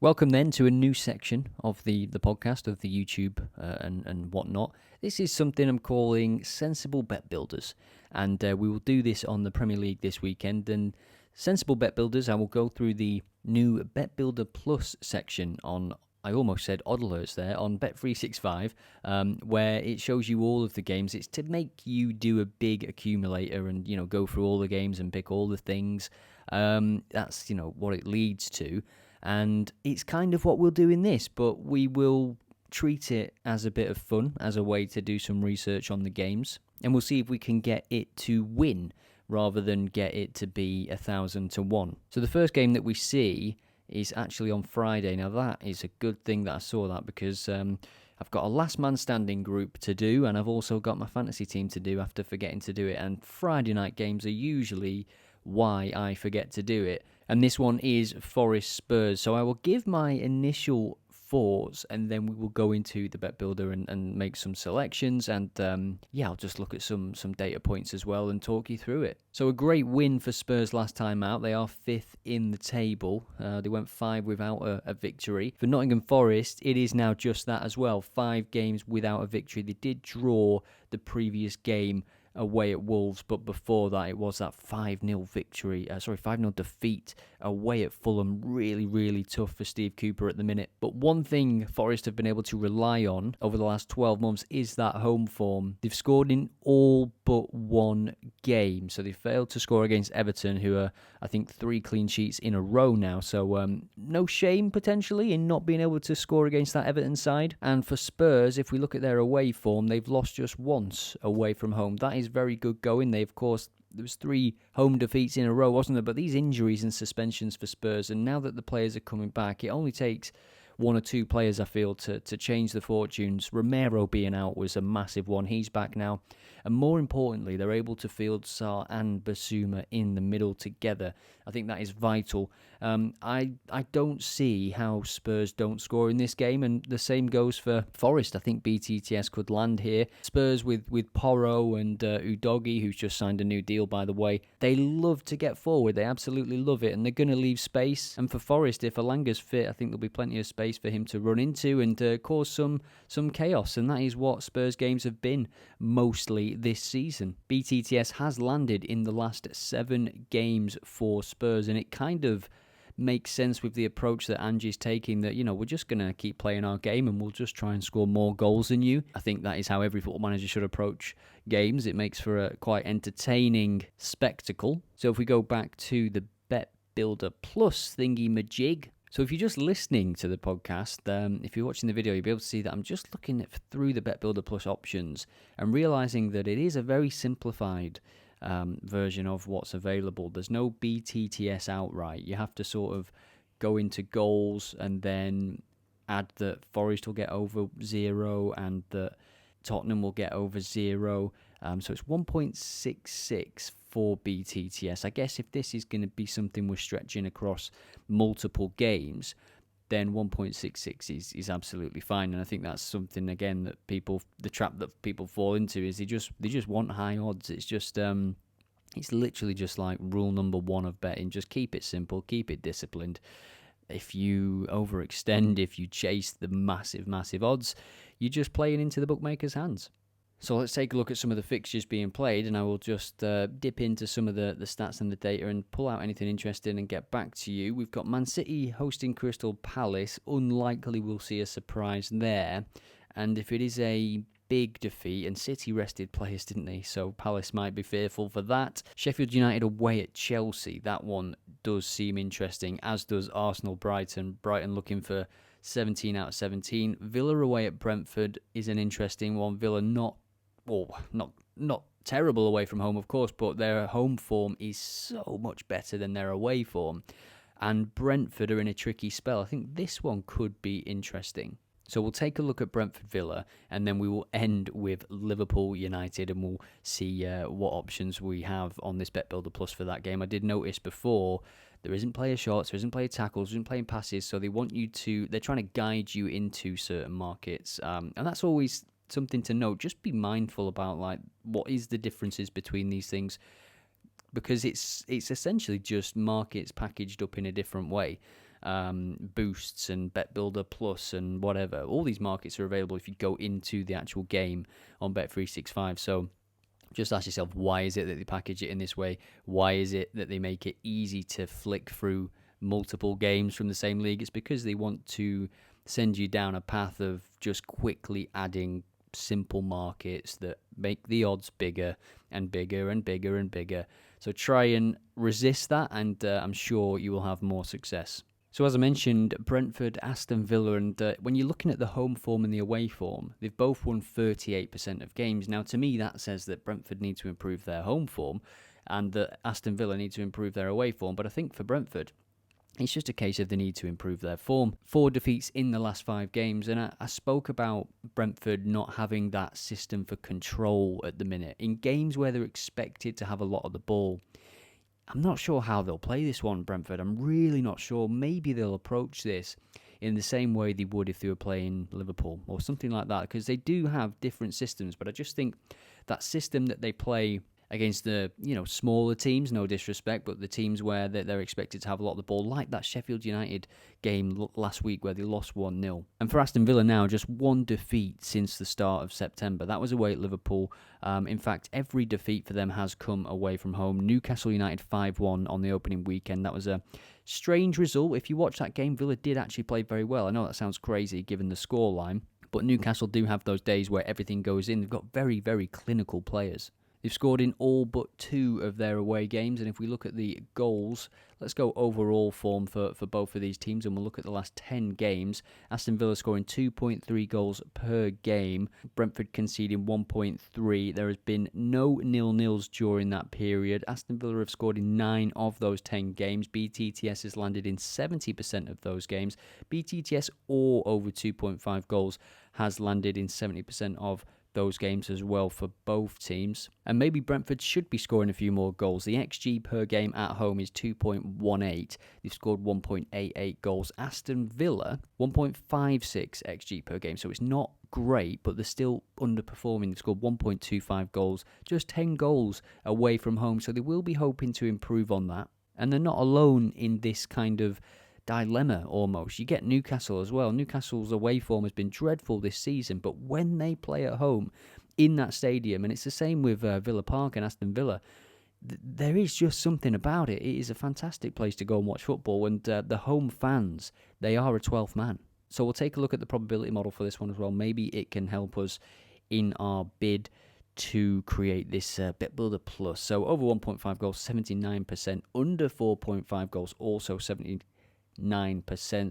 Welcome then to a new section of the podcast of the YouTube and whatnot. This is something I'm calling Sensible Bet Builders, and we will do this on the Premier League this weekend. And Sensible Bet Builders, I will go through the new Bet Builder Plus section on, I almost said odd alerts there, on Bet365, where it shows you all of the games. It's to make you do a big accumulator and, go through all the games and pick all the things. That's, what it leads to. And it's kind of what we'll do in this, but we will treat it as a bit of fun, as a way to do some research on the games. And we'll see if we can get it to win rather than get it to be 1,000 to 1. So the first game that we see is actually on Friday. Now that is a good thing that I saw that, because I've got a last man standing group to do, and I've also got my fantasy team to do after forgetting to do it. And Friday night games are usually why I forget to do it. And this one is Forest Spurs. So I will give my initial thoughts, and then we will go into the bet builder and make some selections. And I'll just look at some data points as well and talk you through it. So a great win for Spurs last time out. They are 5th in the table. They went 5 without a victory. For Nottingham Forest, it is now just that as well. 5 games without a victory. They did draw the previous game away at Wolves, but before that it was that 5-0 defeat away at Fulham. Really, really tough for Steve Cooper at the minute. But one thing Forest have been able to rely on over the last 12 months is that home form. They've scored in all but one game, so they failed to score against Everton, who are, I think, 3 clean sheets in a row now, so no shame potentially in not being able to score against that Everton side. And for Spurs, if we look at their away form, they've lost just once away from home. That is very good going. They, of course, there was 3 home defeats in a row, wasn't there? But these injuries and suspensions for Spurs, and now that the players are coming back, it only takes 1 or 2 players, I feel, to change the fortunes. Romero being out was a massive one. He's back now. And more importantly, they're able to field Sarr and Basuma in the middle together. I think that is vital. I don't see how Spurs don't score in this game, and the same goes for Forest. I think BTTS could land here. Spurs with Porro and Udogie, who's just signed a new deal, by the way, they love to get forward. They absolutely love it, and they're going to leave space. And for Forest, if Alanga's fit, I think there'll be plenty of space for him to run into and cause some chaos, and that is what Spurs games have been mostly this season. BTTS has landed in the last 7 games for Spurs, and it kind of makes sense with the approach that Angie's taking, that, we're just going to keep playing our game and we'll just try and score more goals than you. I think that is how every football manager should approach games. It makes for a quite entertaining spectacle. So if we go back to the Bet Builder Plus thingy-majig, so if you're just listening to the podcast, if you're watching the video, you'll be able to see that I'm just looking through the Bet Builder Plus options and realising that it is a very simplified version of what's available. There's no BTTS outright. You have to sort of go into goals and then add that Forest will get over 0 and that Tottenham will get over 0. So it's 1.66 for BTTS. I guess if this is going to be something we're stretching across multiple games, then 1.66 is absolutely fine. And I think that's something, again, that the trap that people fall into is they just want high odds. It's just it's literally just like rule number 1 of betting. Just keep it simple, keep it disciplined. If you overextend, if you chase the massive odds, you're just playing into the bookmaker's hands. So let's take a look at some of the fixtures being played, and I will just dip into some of the stats and the data and pull out anything interesting and get back to you. We've got Man City hosting Crystal Palace. Unlikely we'll see a surprise there. And if it is a big defeat, and City rested players, didn't they? So Palace might be fearful for that. Sheffield United away at Chelsea. That one does seem interesting, as does Arsenal Brighton. Brighton looking for 17 out of 17. Villa away at Brentford is an interesting one. Villa not terrible away from home, of course, but their home form is so much better than their away form. And Brentford are in a tricky spell. I think this one could be interesting. So we'll take a look at Brentford Villa, and then we will end with Liverpool United, and we'll see what options we have on this Bet Builder Plus for that game. I did notice before, there isn't player shots, there isn't player tackles, there isn't playing passes, so they're trying to guide you into certain markets. And that's always something to note. Just be mindful about, like, what is the differences between these things, because it's essentially just markets packaged up in a different way. boosts and Bet Builder Plus and whatever. All these markets are available if you go into the actual game on Bet365. So just ask yourself, why is it that they package it in this way? Why is it that they make it easy to flick through multiple games from the same league? It's because they want to send you down a path of just quickly adding simple markets that make the odds bigger and bigger and bigger and bigger. So try and resist that, and I'm sure you will have more success. So as I mentioned, Brentford, Aston Villa, and when you're looking at the home form and the away form, they've both won 38% of games. Now, to me, that says that Brentford need to improve their home form and that Aston Villa need to improve their away form. But I think for Brentford, it's just a case of they need to improve their form. 4 defeats in the last 5 games, and I spoke about Brentford not having that system for control at the minute. In games where they're expected to have a lot of the ball, I'm not sure how they'll play this one, Brentford. I'm really not sure. Maybe they'll approach this in the same way they would if they were playing Liverpool or something like that, because they do have different systems, but I just think that system that they play against the smaller teams, no disrespect, but the teams where they're expected to have a lot of the ball, like that Sheffield United game last week where they lost 1-0. And for Aston Villa now, just 1 defeat since the start of September. That was away at Liverpool. In fact, every defeat for them has come away from home. Newcastle United 5-1 on the opening weekend. That was a strange result. If you watch that game, Villa did actually play very well. I know that sounds crazy given the scoreline, but Newcastle do have those days where everything goes in. They've got very, very clinical players. They've scored in all but 2 of their away games, and if we look at the goals, let's go overall form for both of these teams, and we'll look at the last 10 games. Aston Villa scoring 2.3 goals per game, Brentford conceding 1.3. There has been no nil-nils during that period. Aston Villa have scored in 9 of those 10 games. BTTS has landed in 70% of those games. BTTS or over 2.5 goals has landed in 70% of those games as well for both teams. And maybe Brentford should be scoring a few more goals. The XG per game at home is 2.18. They've scored 1.88 goals. Aston Villa, 1.56 XG per game. So it's not great, but they're still underperforming. They've scored 1.25 goals, just 10 goals away from home. So they will be hoping to improve on that. And they're not alone in this kind of dilemma almost. You get Newcastle as well. Newcastle's away form has been dreadful this season, but when they play at home in that stadium, and it's the same with Villa Park and Aston Villa, there is just something about it. It is a fantastic place to go and watch football, and the home fans, they are a 12th man. So we'll take a look at the probability model for this one as well. Maybe it can help us in our bid to create this Bet Builder Plus. So over 1.5 goals, 79%. Under 4.5 goals, also 79%.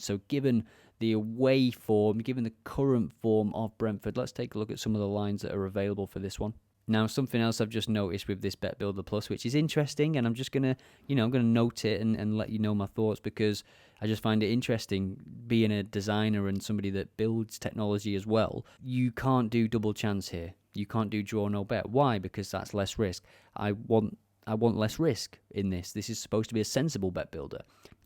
So given the away form, given the current form of Brentford, let's take a look at some of the lines that are available for this one. Now, something else I've just noticed with this Bet Builder Plus, which is interesting, and I'm just gonna, I'm gonna note it and let you know my thoughts, because I just find it interesting being a designer and somebody that builds technology as well. You can't do double chance here. You can't do draw no bet. Why? Because that's less risk. I want less risk in this. This is supposed to be a sensible bet builder.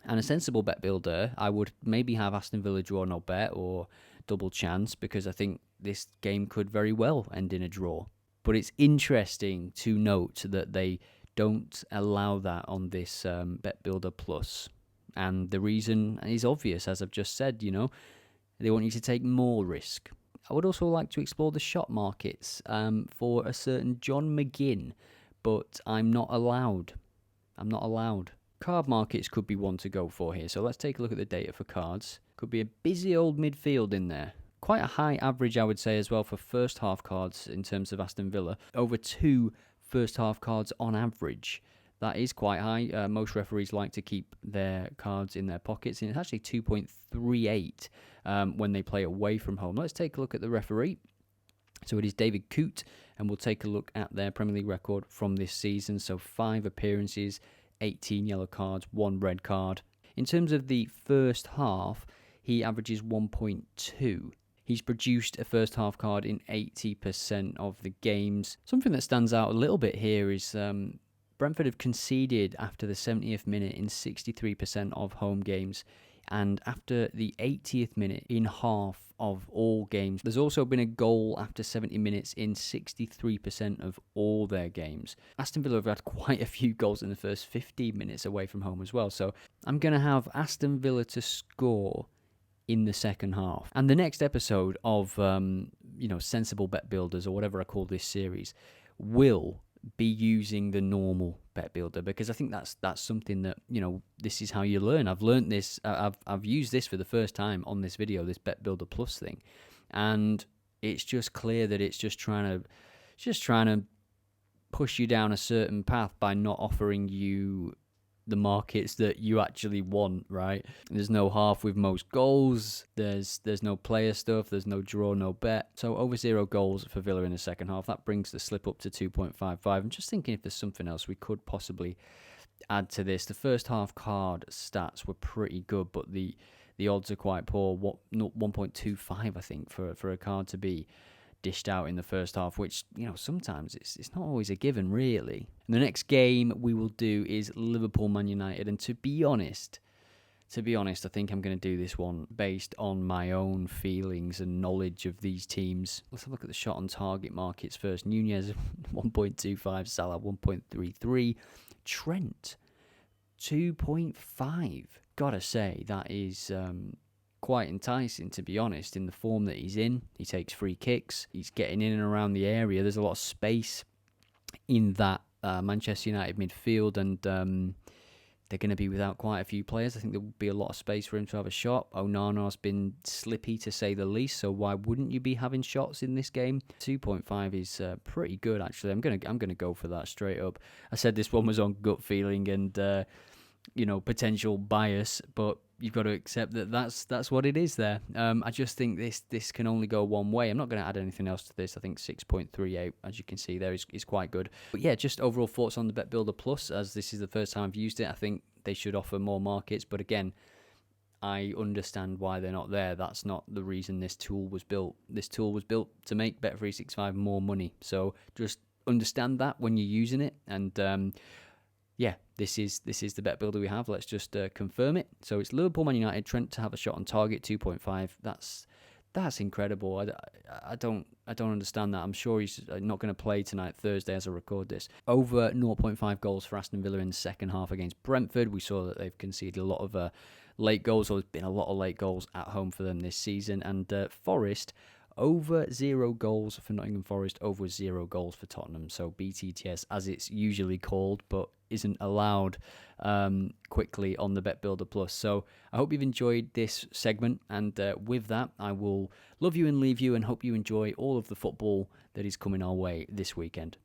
And a sensible bet builder, I would maybe have Aston Villa draw no bet or double chance, because I think this game could very well end in a draw. But it's interesting to note that they don't allow that on this Bet Builder Plus. And the reason is obvious, as I've just said, they want you to take more risk. I would also like to explore the shot markets for a certain John McGinn, but I'm not allowed. Card markets could be one to go for here. So let's take a look at the data for cards. Could be a busy old midfield in there. Quite a high average, I would say, as well for first half cards in terms of Aston Villa. Over 2 first half cards on average. That is quite high. Most referees like to keep their cards in their pockets, and it's actually 2.38 when they play away from home. Let's take a look at the referee. So it is David Coote, and we'll take a look at their Premier League record from this season. So 5 appearances, 18 yellow cards, 1 red card. In terms of the first half, he averages 1.2. He's produced a first half card in 80% of the games. Something that stands out a little bit here is Brentford have conceded after the 70th minute in 63% of home games. And after the 80th minute in half of all games, there's also been a goal after 70 minutes in 63% of all their games. Aston Villa have had quite a few goals in the first 15 minutes away from home as well. So I'm going to have Aston Villa to score in the second half. And the next episode of, Sensible Bet Builders, or whatever I call this series, will be using the normal bet builder, because I think that's something that, this is how you learn. I've learned this. I've used this for the first time on this video, this Bet Builder Plus thing, and it's just clear that it's just trying to push you down a certain path by not offering you the markets that you actually want, right? There's no half with most goals, there's no player stuff, there's no draw, no bet. So over 0 goals for Villa in the second half. That brings the slip up to 2.55. I'm just thinking if there's something else we could possibly add to this. The first half card stats were pretty good, but the odds are quite poor. 1.25, I think, for a card to be dished out in the first half, which, sometimes it's not always a given, really. And the next game we will do is Liverpool Man United, and to be honest, I think I'm going to do this one based on my own feelings and knowledge of these teams. Let's have a look at the shot on target markets first. Nunez 1.25, Salah 1.33, Trent 2.5. Gotta say, that is quite enticing, to be honest, in the form that he's in. He takes free kicks, he's getting in and around the area, there's a lot of space in that Manchester United midfield, and they're going to be without quite a few players. I think there will be a lot of space for him to have a shot. Onana's been slippy, to say the least, so why wouldn't you be having shots in this game? 2.5 is pretty good, actually. I'm gonna go for that straight up. I said this one was on gut feeling and potential bias, but you've got to accept that that's what it is there. I just think this can only go one way. I'm not going to add anything else to this. I think 6.38, as you can see there, is quite good. But yeah, just overall thoughts on the Bet Builder Plus, as this is the first time I've used it. I think they should offer more markets, but again, I understand why they're not there. That's not the reason this tool was built. This tool was built to make Bet365 more money. So just understand that when you're using it, and yeah, this is the bet builder we have. Let's just confirm it. So it's Liverpool Man United, Trent to have a shot on target, 2.5. That's incredible. I don't understand that. I'm sure he's not going to play tonight, Thursday, as I record this. Over 0.5 goals for Aston Villa in the second half against Brentford. We saw that they've conceded a lot of late goals, or there's been a lot of late goals at home for them this season. And Forest, over 0 goals for Nottingham Forest, over 0 goals for Tottenham. So BTTS, as it's usually called, but isn't allowed quickly on the Bet Builder Plus. So I hope you've enjoyed this segment, and with that, I will love you and leave you, and hope you enjoy all of the football that is coming our way this weekend.